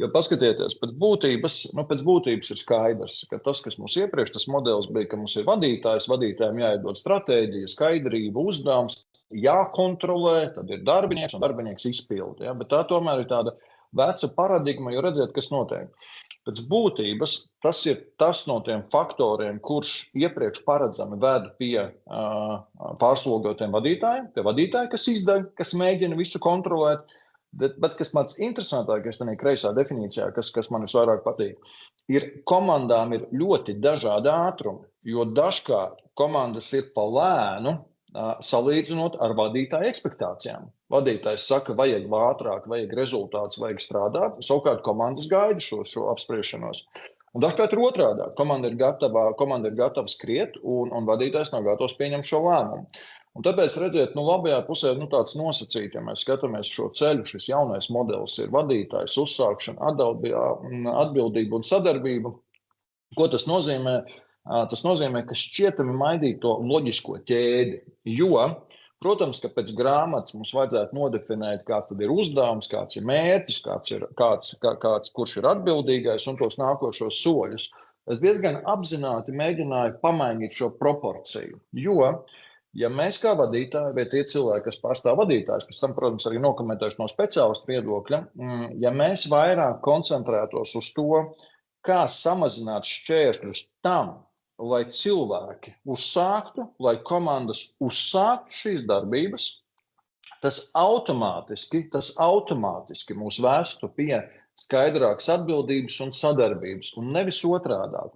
Jo paskatieties, pēc būtības ir skaidrs, ka tas, kas mums iepriekš, tas modelis bija, ka mums ir vadītājs, vadītājiem jāiedod stratēģija, skaidrība, uzdevums, jākontrolē, tad ir darbinieks un darbinieks izpilda. Ja? Bet tā tomēr ir tāda veca paradigma, jo redziet, kas notiek. Pēc būtības tas ir tas no tiem faktoriem, kurš iepriekš paredzami ved pie pārslogotiem vadītājiem, pie vadītāja, kas izdara, kas mēģina visu kontrolēt. Bet kas mans interesantākais tajā kreisā definīcijā, kas man visvairāk patīk, ir komandām ir ļoti dažādi ātrumi, jo dažkārt komandas ir pa lēnu, salīdzinot ar vadītāju ekspektācijām. Vadītājs saka, vajag ātrāk, vajag rezultāts, vajag strādāt, savukārt komandas gaida šo apspriešanos. Un dažkārt ir otrādā. Komanda ir gatava skriet, un vadītājs nav gatavs pieņemt šo lēmumu. Un tāpēc, redziet, labajā pusē tāds nosacīt, ja mēs skatāmies šo ceļu, šis jaunais modelis ir vadītājs, uzsākšana, atbildība un sadarbība. Ko tas nozīmē? Tas nozīmē, ka šķietami maidīt to loģisko ķēdi, jo, protams, ka pēc grāmatas mums vajadzētu nodefinēt, kāds tad ir uzdevums, kāds ir mērķis, kurš ir atbildīgais un tos nākošos soļus. Es diezgan apzināti mēģināju pamainīt šo proporciju, jo, ja mēs kā vadītāji, vai tie cilvēki, kas pārstāv vadītājs, pēc tam, protams, arī nokomentēšu no speciālistu viedokļa, ja mēs vairāk koncentrētos uz to, kā samazināt šķēršļus tam, lai cilvēki uzsāktu, lai komandas uzsāktu šīs darbības, tas automātiski mūs vestu pie skaidrākas atbildības un sadarbības, un nevis otrādāk.